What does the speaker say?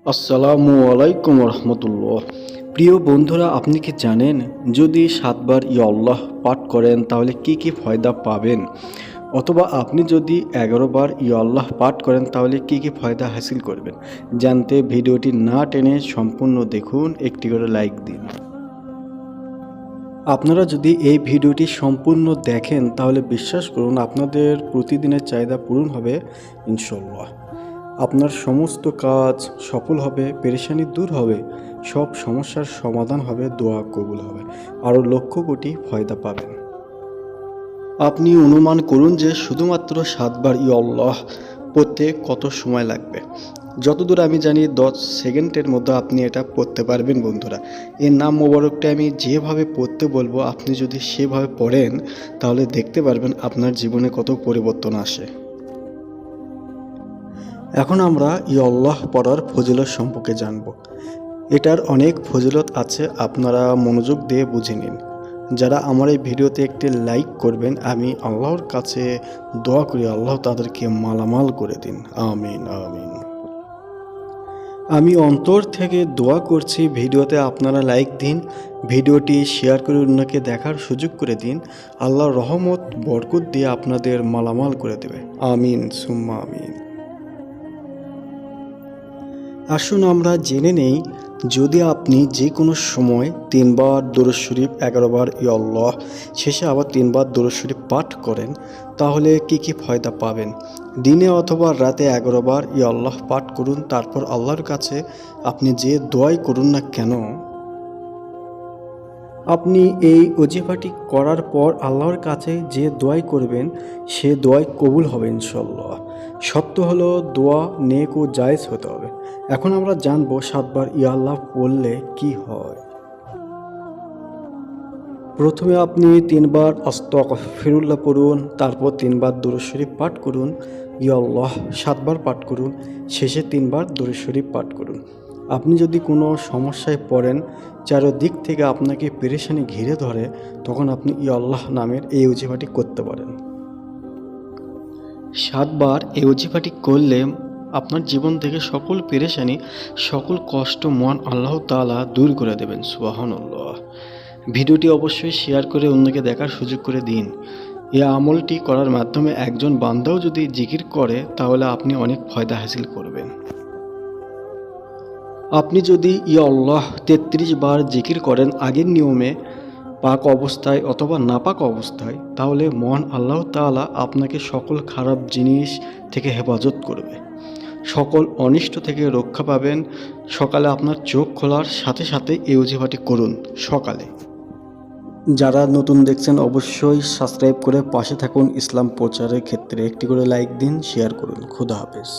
আসসালামু আলাইকুম রহমতুল্লাহ। প্রিয় বন্ধুরা, আপনি কি জানেন যদি 7 বার ইয়া আল্লাহ পাঠ করেন তাহলে কি কি ফায়দা পাবেন? অথবা আপনি যদি 11 বার ইয়া আল্লাহ পাঠ করেন তাহলে কি কি ফায়দা হাসিল করবেন? জানতে ভিডিওটি না টেনে সম্পূর্ণ দেখুন, একটি করে লাইক দিন। আপনারা যদি এই ভিডিওটি সম্পূর্ণ দেখেন তাহলে বিশ্বাস করুন আপনাদের প্রতিদিনের চাহিদা পূরণ হবে ইনশাল্লাহ। আপনার সমস্ত কাজ সফল হবে, পেরেশানি দূর হবে, সব সমস্যার সমাধান হবে, দোয়া কবুল হবে, আরও লক্ষ কোটি ফায়দা পাবেন। আপনি অনুমান করুন যে শুধুমাত্র 7 বার ইয়া আল্লাহ পড়তে কত সময় লাগবে। যতদূর আমি জানি 10 সেকেন্ডের মধ্যে আপনি এটা পড়তে পারবেন বন্ধুরা। এর নাম মোবারকটা আমি যেভাবে পড়তে বলবো আপনি যদি সেভাবে পড়েন তাহলে দেখতে পারবেন আপনার জীবনে কত পরিবর্তন আসে। এখন আমরা ইয়া আল্লাহ পড়ার ফজিলত সম্পর্কে জানব। এটার অনেক ফজিলত আছে, আপনারা মনোযোগ দিয়ে বুঝে নিন। যারা আমার এই ভিডিওতে একটি লাইক করবেন আমি আল্লাহর কাছে দোয়া করি আল্লাহ তাদেরকে মালামাল করে দিন, আমিন আমিন। আমি অন্তর থেকে দোয়া করছি ভিডিওতে আপনারা লাইক দিন, ভিডিওটি শেয়ার করে অন্যকে দেখার সুযোগ করে দিন। আল্লাহর রহমত বরকত দিয়ে আপনাদের মালামাল করে দেবে, আমিন সুম্মা আমিন। আসুন আমরা জেনে নেই, যদি আপনি যে কোনো সময় 3 বার দরুদ শরীফ, 11 বার ইয়া আল্লাহ, শেষে আবার 3 বার দরুদ শরীফ পাঠ করেন তাহলে কি কি ফায়দা পাবেন। দিনে অথবা রাতে 11 বার ইয়া আল্লাহ পাঠ করুন, তারপর আল্লাহর কাছে আপনি যে দোয়াই করুন না কেন, আপনি এই ওজিফাটি করার পর আল্লাহর কাছে যে দোয়াই করবেন সে দোয়াই কবুল হবে ইনশাল্লাহ। শর্ত হলো দোয়া নেক ও জায়েজ হতে হবে। এখন আমরা জানবো 7 বার ইয়া আল্লাহ পড়লে কি হয়। প্রথমে আপনি 3 বার আস্তাগফিরুল্লাহ পড়ুন, তারপর 3 বার দরুদ শরীফ পাঠ করুন, ইয়া আল্লাহ 7 বার পাঠ করুন, শেষে 3 বার দরুদ শরীফ পাঠ করুন। আপনি যদি কোনো সমস্যায় পড়েন, চারদিক থেকে আপনাকে পেরেশানি ঘিরে ধরে, তখন আপনি ইয়া আল্লাহ নামের এই ওজিফাটি করতে পারেন। 7 বার এই ওজিফাটি করলে আপনার জীবন থেকে সকল পেরেশানি, সকল কষ্ট মন আল্লাহ তাআলা দূর করে দেবেন, সুবহানাল্লাহ। ভিডিওটি অবশ্যই শেয়ার করে অন্যকে দেখার সুযোগ করে দিন। এই আমলটি করার মাধ্যমে একজন বান্দাও যদি জিকির করে তাহলে আপনি অনেক ফায়দা হাসিল করবেন। আপনি যদি ইয়া আল্লাহ 33 বার জিকির করেন আগের নিয়মে, পাক অবস্থায় অথবা নাপাক অবস্থায়, তাহলে মহান আল্লাহ তাআলা আপনাকে সকল খারাপ জিনিস থেকে হেফাজত করবে, সকল অনিষ্ট থেকে রক্ষা পাবেন। সকালে আপনার চোখ খোলার সাথে সাথে এই ওজিফাটি করুন সকালে। যারা নতুন দেখছেন অবশ্যই সাবস্ক্রাইব করে পাশে থাকুন। ইসলাম প্রচারের ক্ষেত্রে একটি করে লাইক দিন, শেয়ার করুন। খুদা হাফেজ।